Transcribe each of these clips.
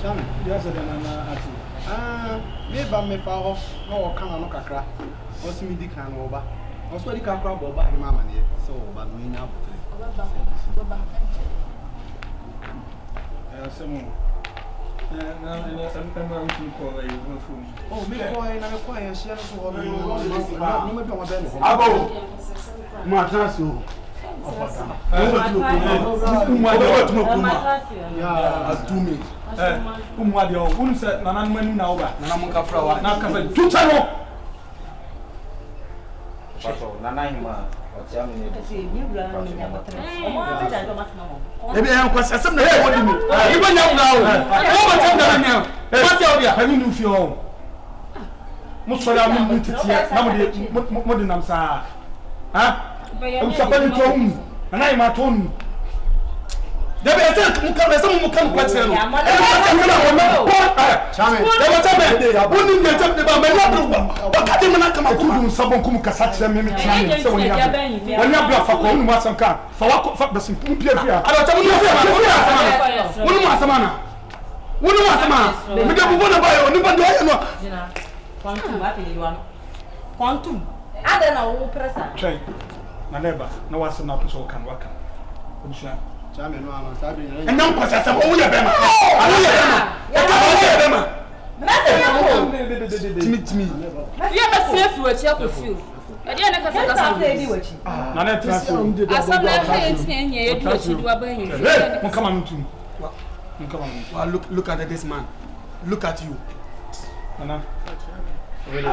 Chame, yes, I don't know. Maybe me follow no can no kakra. What's me dick and over? Also, the kakra boba, mamma, so, but we now. Some oh, me boy, I'm quiet, she has to order. Abo, Matrasu. Yeah, as to me. What your own set, Nanaman now, Nanamuka flower, now come to Taro. Nana, Maybe I'm quite some day. What do you mean? Even now, what's your having you feel? Most of them to tear, nobody, modern, sir. I'm supposed to home, and I'm at home. There be some who come quite well. Chame, there was a day. I wouldn't get up the bomb. But I didn't come out to someone who can such a minute. So when you have for home, was some car for what the simple Pierre. I don't tell you, one was a man. One was a man. We don't want to buy or never do. Quantum, I feel you want quantum. I don't know, person. Train. My neighbor, no one's an episode can work. And now, because I'm only a bema. Meet me. You have a safe word, check with you. I didn't know what I'm saying. I saw that 10 years ago. Come on, look at this man. Look at you. Nana. Really?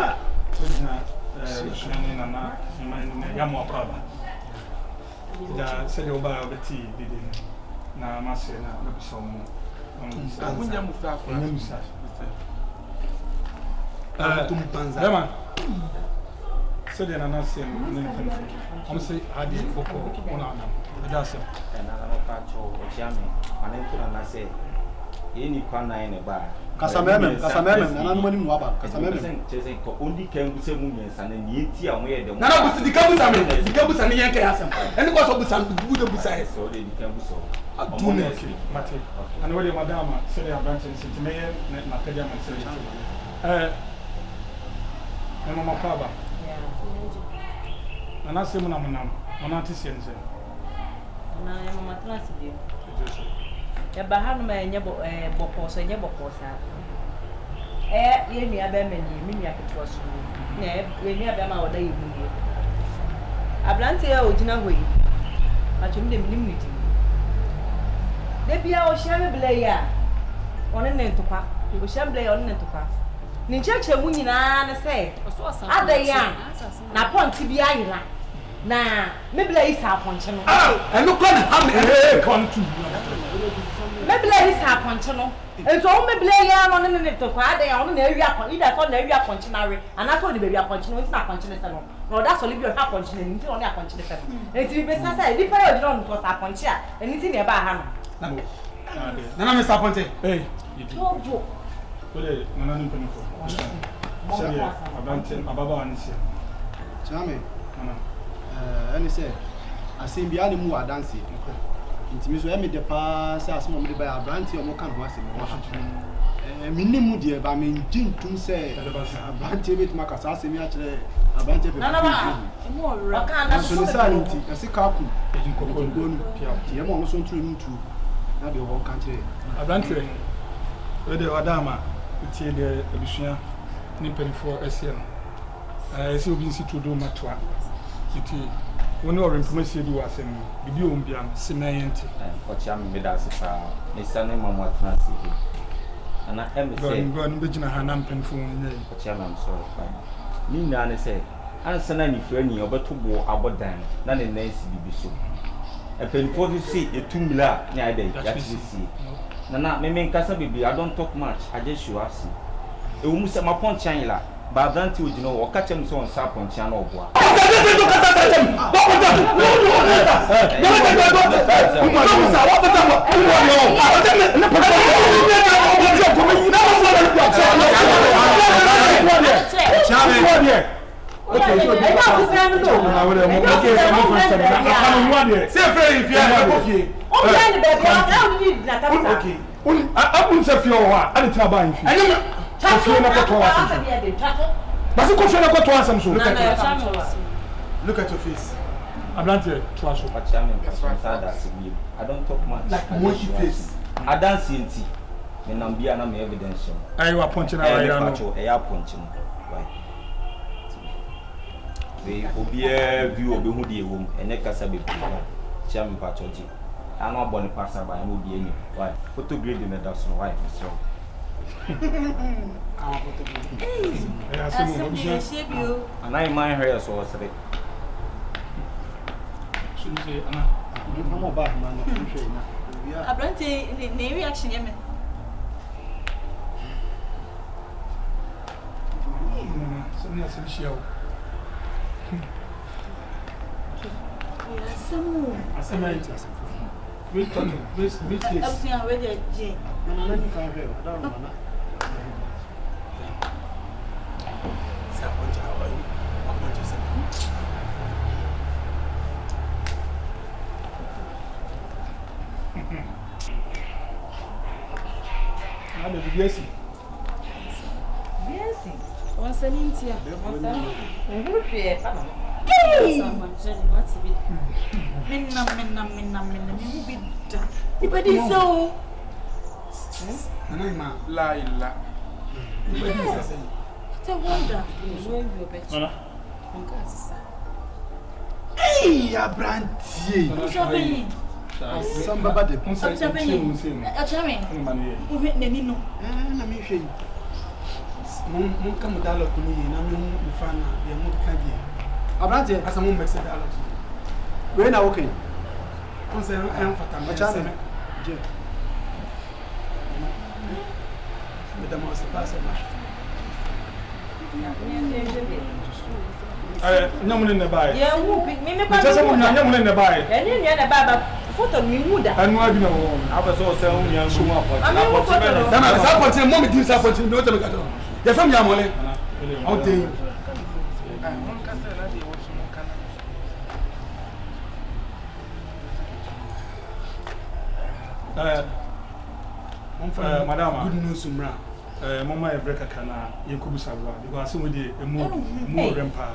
Ya se yo ba obeti didi na mase na biso mo abunya mufa kwa musa Tumpanza dema se de na na se ne ne am se adi boko ona na da se na no pa cho ochiame manento na se yeni kwa na ene ba Kasameme na mani mu aba kasameme cheze ko ondi kengu se mu nyensa na ni eti a mo ye de na na busi dikabu same yenke yasem eni ko so busa bu de busa e so de dikabu so atune mate ana wale madama se ya branch se tmeye na pedia man se na mama kwaba ana se mu na munam ona tisienze na ya mama class bi ya bahanu ma enye bokoso enye bokosa ye ni abema ni mi ni aketwa so na ye ni abema oda yibu ye ablante ya ogina hoyi atumi de minim ni de bia o hia bele ya one ne ntokwa o hia bele ya one ne ntokwa ni cheche mu nyina ne se adaya na ponti bia yira na mebele isa aponche no eno kwa na come to mebele isa aponche no ento o mebele ya no ne ntokwa adaya ono na awia akon ida so na awia aponche na re anaso de be aponche no ntina aponche ne se no no da so le bi o aponche ne ntina ono aponche ne se no enti be sasa e difa yo dino no so aponche a eniti ne ba ha no na me sa aponche tobo wale nana ni mpeni ko seri abante ababa anisi Chame nana any say asim bia ne mu adanse ntimi so eme de pa say asim mo de ba abranti o mo kan ho asim mo minimum de ba me njintum say abranti be tuma kasa asim ya kire abranti be nana ba mo ra ka na so say anti asika ku ejin kokoro nu ti e mo so nturu ntu na de ho kan kire abranti we de adama tie de abusua ni penfo esiem ese obi nsi to do matwa iti woni or information di wasem bibi o mbiam semayente ochiame me da sifa ni sane mama atnasi ana emse go no begina ha na penfo nyɛ ochiame am sorry fine ni na ne say ansana ni frani obeto bo abodan na ne nansi bibi so penfo to see etumila ni ida ya see na me nkasa bibi I don't talk much I just show us e wo musa ma pon chan la ba danti ogino wo ka chem so on sa pon chan na oboa Okay, Se frère il vient confier. On vient de bébé, on dit la table. OK. On se fie au roi, allez travailler fille. Confier na quoi toi. Parce que confier na quoi toi Samson. Look at your face. Ablante, toi so. I don't talk much. Like monkey face. I don't see it. Me nambia na me evidence. Ayi wa punch na right now. Eya punch no. Why? We obi view obi hu de ewom. Enye kasa be put. Chia me pacho ji. Ano abone passer by no be any. Why? Photo grade in the dust no why? So. And I mind her so was it. Abrante ne reaction yeme. Yes. What's an India? Hey, Abrante. Somebody. Mon come dialogue with me, and I'm going to find out the Abrante as a woman makes a dialogue. We're now okay. I'm saying, I'm Fatam. The most passive. No one in the buy. Yeah, no one in the buy. And you had a baba photo me wood. And why do you know? I was also young. I'm moment to support you. Don't make it. You're from Yamole. How dare you? Madam, good news, Mra. Mama Ebreka kana Yakubu Sabwa because some with the more rempa.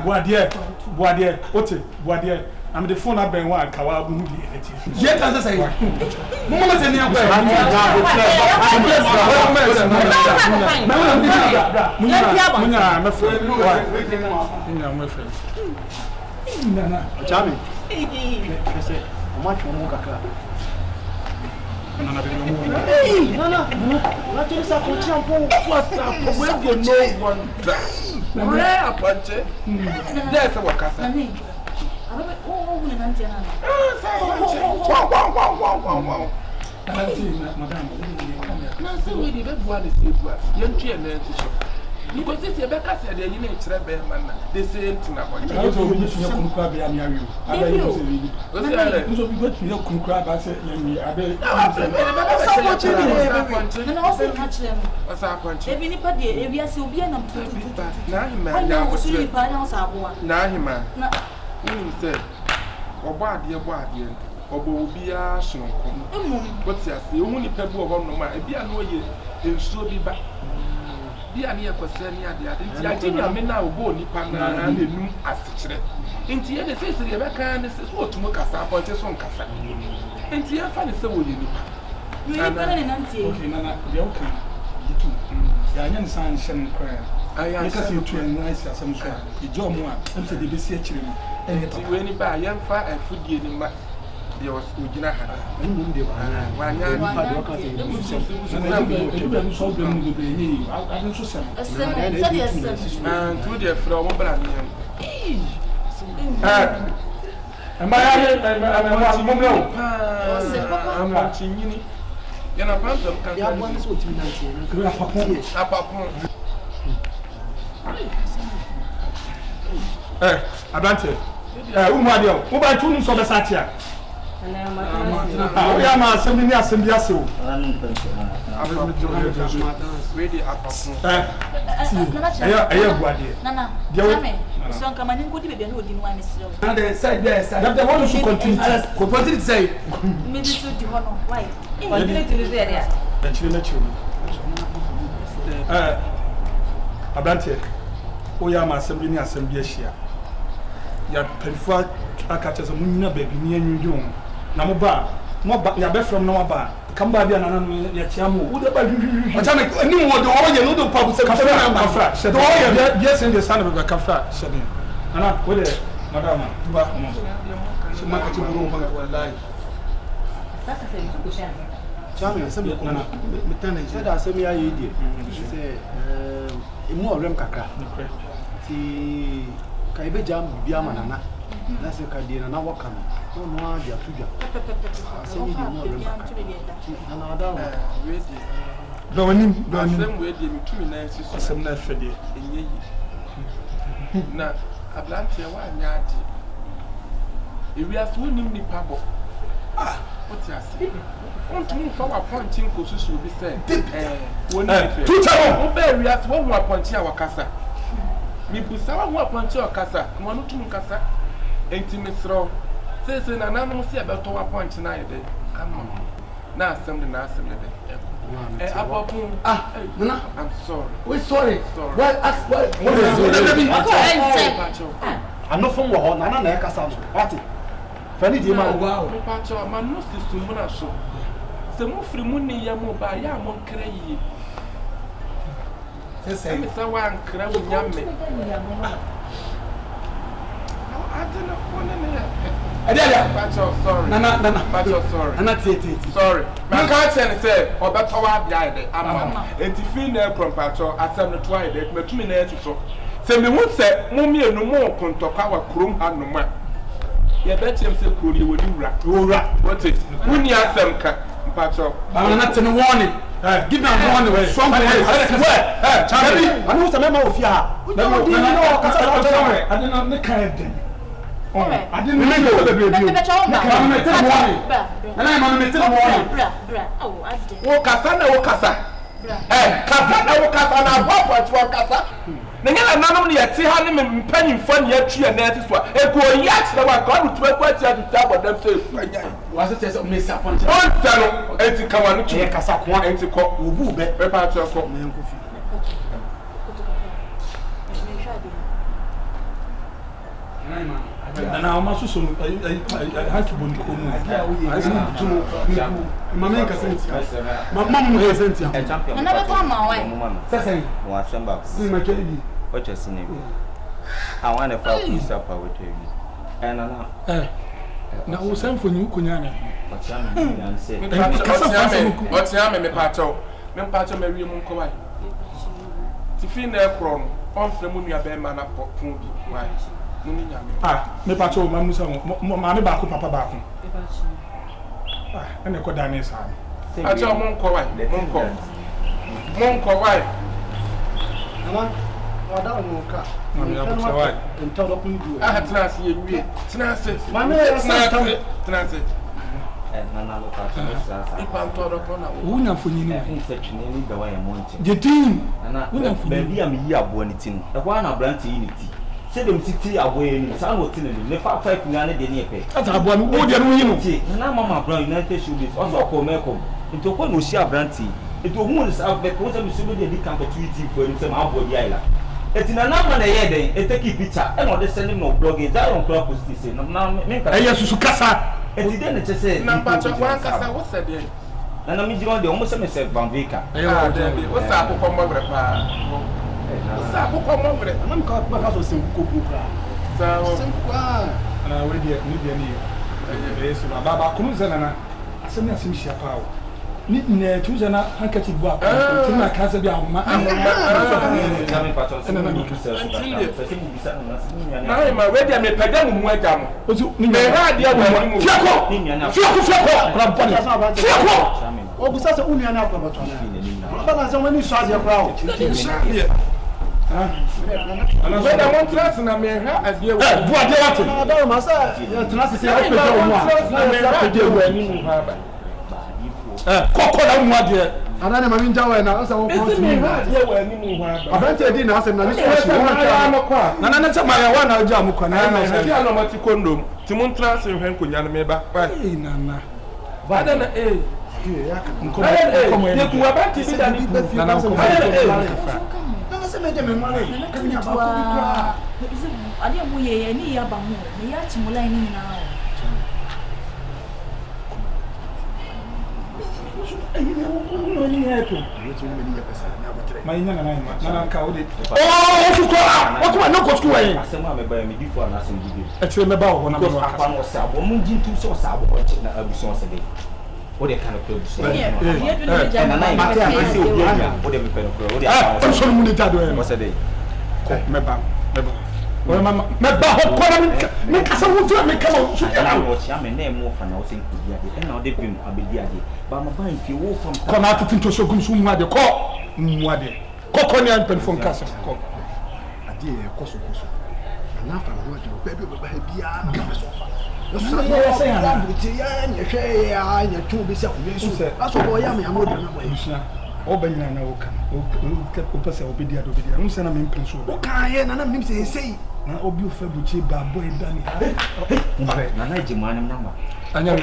Boadier, Ote, Boadier. I'm the phone up and one Kawabu. Yet, as I say, Mama said, No, what is up with you? What's up? When you know one, rare punch. That's what I say. Because this is Becca said, you need to be man. They say, I'm going to cry. Dia ni ekwese ni ade ade nti agenya me na obo nipa na nenum asechire nti ye de sese ye beka ne sese otumo kasa aponche so nkasa nti ye fa ne se wo ye nipa you ni pa na nantie okay na de o kan yitu ya nya nsan hye nkra ya ka se tu en nice asem so ijo mu a em se de be si akire mu nti we ni ba ye mfa afudie ni ma de was ugina ha num de wa nya ni pa de o ka se tu de fra mo bra mi I'm chinyini yana panta kan ya bwan so timi na ti na apapon Abrante umu ade o wo ba tunu so be satia ya ma asem ni asem bi ase o ready apapon ayo buade nana So come on, go to the no din one is. And the side there, side. That one should continue. Continue to say. Me this to the honor. Why? Continue to say there. That you let you. Abante. Oya ma assembly ni assembly ahia. Ya perifua akacha so munyina baby ni anwudwo. Na mo ba ya be from no ba. Kamba bia nana no ya chiamu. Wo de ba hwihwihwi. Acha me ni mo de wo ye no do pa bu se kafra. Do ye bia send the son of the kafra shede. Ana wo de madam ba mo. So ma ka ti buru mo wallahi. Sasa sasa kusha. Chama se me kona metana se da se me ayi die. Se emu orem kakra. Ti kai be jam bia manana. Na se ka die na waka no. No a dia tuja. Se me die mo orem kakra. Na ada we di. Do wani asem we di mi tumi na esi so asem na fede. Enye yi. Na ablante wa anya ade. Ewi aso nim nipa bo. What you say? On to for our punching courses will be said. One two time. Obey, we have one more punching our casa. Me Busawa, one punch your casa. Come on to Mucasa. Intimate throw. Says an anonymous about our punch night. Now, something else. I'm sorry. We're sorry. Sorry. Well, ask what is it? I'm not from Wahon, and I'm a casa. What? Fanny Dima, wow. Pacho, my nose is to Mona show. The more free money, Yamu by Yamon Cray. Mr. Wan Crow Yammy. I don't know. Pacho, sorry. Nana, Pacho, sorry. I'm not it. Sorry. My cousin said, or better what died. I'm and to feel there from Pacho, I said, not why they met me there to show. Say me would say, Mummy no more Pontokawa Krum and no more. Ya bet him say kuri we do rap. What it? When you ask them Pacho. I'm not in warning. Give me a warning. Strong way. Charlie, I know some member of ya. I didn't know the kind thing. I didn't know the baby. And I'm on the warning. Oh, I did. Wakasa. Kasana wakasa what wakasa. Nengala nanu ni yati ha ni mpanyin fo ni atwi na ati so e go yat na wa God to ekwa ti atu ta them say was it just miss up on tano enti kawa no chi kasa ko enti ko obu be pa atu ko me nko fi and now my so I had to bond ko mu I said to mama nka senti mama mu he senti champion na be come on sasa wa samba si ma kedi what you seen I want to follow you up with you and na wo san fo nyu kunya na what you mean say what you me pato me wi mu ko wai ti fi na ekro no on frɛ mu nua be ma na pon bi wai muni nyame me pato ma musa ma me ba ko papa ba ko ene ko dane sa acho mon ko wai mon ko wai ama wada mo ka mami abu sawai ento do kun du tenase ye wi tenase mami ya sa tam tenase nana lo ka sasa ipa ntoro ko na wunya fo nyini in search ni ni da wa ya monte je tin nana baby am yi abo ni tin e kwa na branch yi ni ti se dem titi abo ye ni sa no tin ni ne fa 5 ngane de ni epe ata abo no wo de no yi no nana mama brown united showbiz also ko meko into ko no shi abranti into hu ni sa be ko se mi subo de di camp to yi for ni se ma abo di aila etina na ma na ye den e take picture e no de send no blogging that on club post say na me ka e yesu kasa eti de ne che say na pacho wan kasa wo se de na mi jiro de o mo se me se banvika wo sa akoko mobere pa wo sa akoko mobere anam ka ba so sem ko bu ka sa sem kwa na we de ni yesu baba kunu zana na asem ya sim shia pa o ni ne tuza na hankati bu a tuna ka se bi a ma kami pato se na mi kuse so se mu bisa na se ni na ma we de me peda mu aja mo ozu ni me ha de wa mu fiako kra mpani fiako o bu sa se unu ana akwa bato na ba na se wani so ade kra o we da mon trust na me ha ade wa bu ade wate na da ma sa tena se ya pe o mu a na me ha ade wa ni mu ha ba koko na mu ade Adane mami njawa na asa wo kwa tumi. Abante di na asem na ni so shi na na cha maya wa na oja mukwa na na na ya no mati kondom ti mun trans hwen konya no meba pa na na bada na nkomo ye kuwa ba ti bi da ni na na nkomo na se meje me mare kanya ba ko kwa ade mo ye ni ya ba mo me ya chi mo lai ni na Mainya na nka ode. Oh, fuko ah. What one no go school eh. Asema me ba me difo na asem bibi. E tire me ba wo na me Because akwa no se abo mun jintu se o se abo ko na abuson se de. Wo de kan ko abuson. Na na ma te amase obi anya. Wo de me pe no ko. Wo de ah, so mu ni jado e. Wo se de. Ko me ba. Wo mama me ba ho ko na me kasa wo tu me kama so ya na wo chia me na mo fa na wo se nkudi ade. Na wo de bim abedi ade. Ba ma ba nfi wo fam. Ko na tutu to so gum so mu ade ko. Mu ade. Ko ni an pen fon kasa ko. Ade e koso. Na fa ho ade ba bi ba bia ga so fa. So ya say ya. Ya nya hwe ya nya tu bi se ko yesu. Aso bo ya me amodo na bo Bushna. O banya na o kan. O pese obedi ade obedi. Mu se na me mpin so. O kan ye na na nim se sei. Na obi o fa buchi ba boy dani. Na na ji manem namba. Anya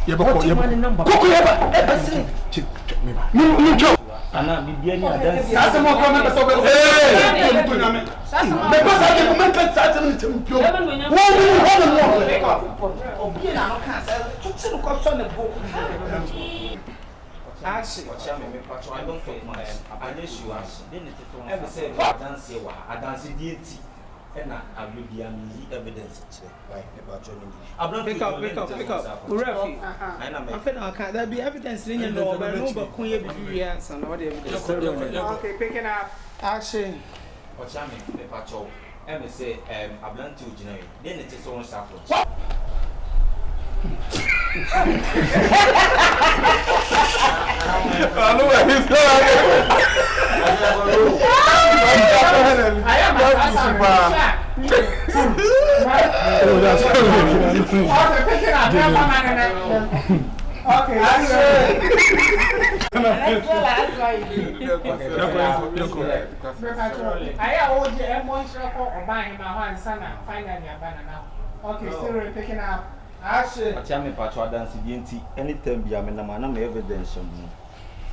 ye ba ko ye. Koko ye ba. Chik me ba. Ni cho. Ana bibia ni adan. Sasa mo ko me so be. Eh, to na me. Sasa mo. Me ko sa ke ko me kan sa me tem pio. Wo obi na no kan sa tutu no ko so ne bo. Action. Me patch I don't talk much. Abanye shu action. Then it to no say dance wa dance dienti. Na abibia mi evidence che. Why me patch no ni. Abron pick up. Refi. I feel I can't there be evidence in no but no ba kun ye bibi ya san no the evidence. Okay, picking up. Action. Me patch me say ablanti ojina yi. Then it is on safo. Anu wa ni so anytime be am na my evidence.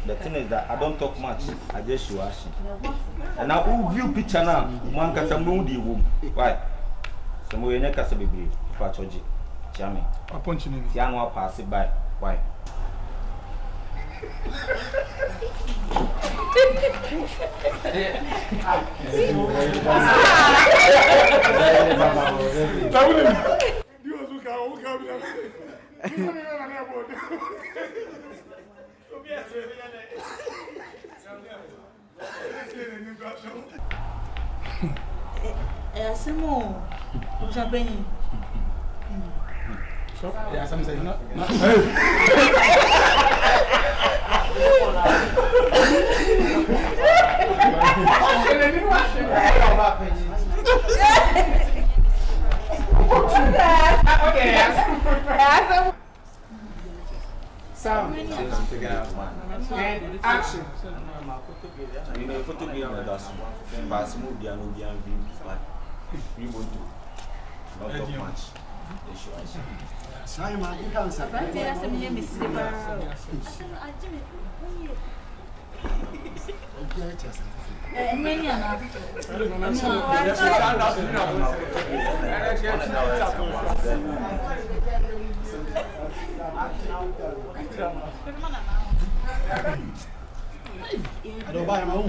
The thing is that I don't talk much. I just show action. And now who view picture now? Man can some moody womb. Why? Some way never can be patroji. Chami. A punch in it. Tiano pass it by. Why? Asimo. Usabeni. So, yeah, some say no. Sound. And action. You know, photo be on the dust. Pass move the no be and we want to. Not talk much. They show us. Sai ma you can say. But there are some here Mr. I don't buy my own.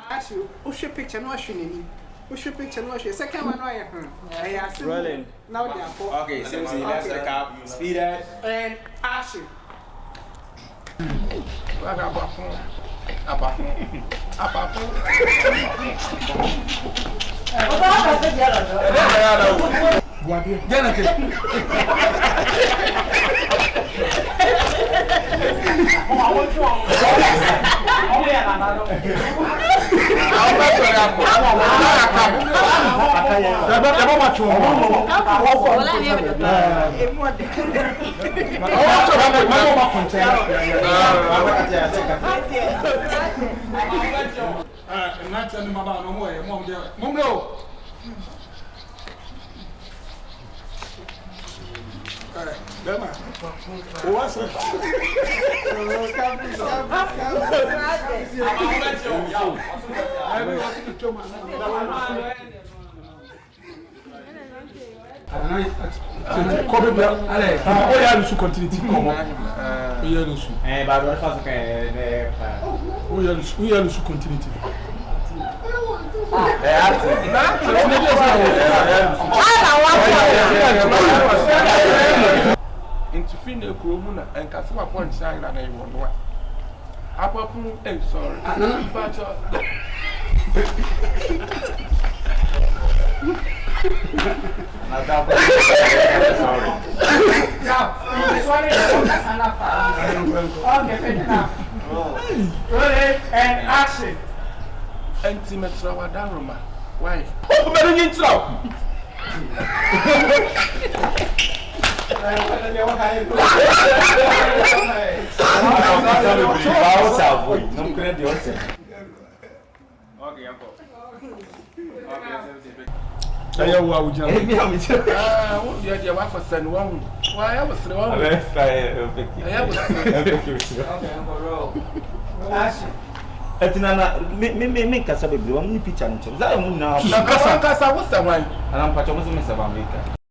Actually, what's your picture? No, what's your picture? No, second one, rolling. Now they are okay, Simpson, let's check out. Speed and action. Boade. Janet. Bema. What's it? Into Fina Kurumuna and Kasama Point China, and one one. Apapu, sorry. And action. Intimate Rawadaruma. Why? Oh, better get slow. Ayo wa ujia. What do you want to send one? Why I was the one. Etinana me kasa bebre wa ni picture nche za mu na kasa what's the one ana mpacho mo se me se ba America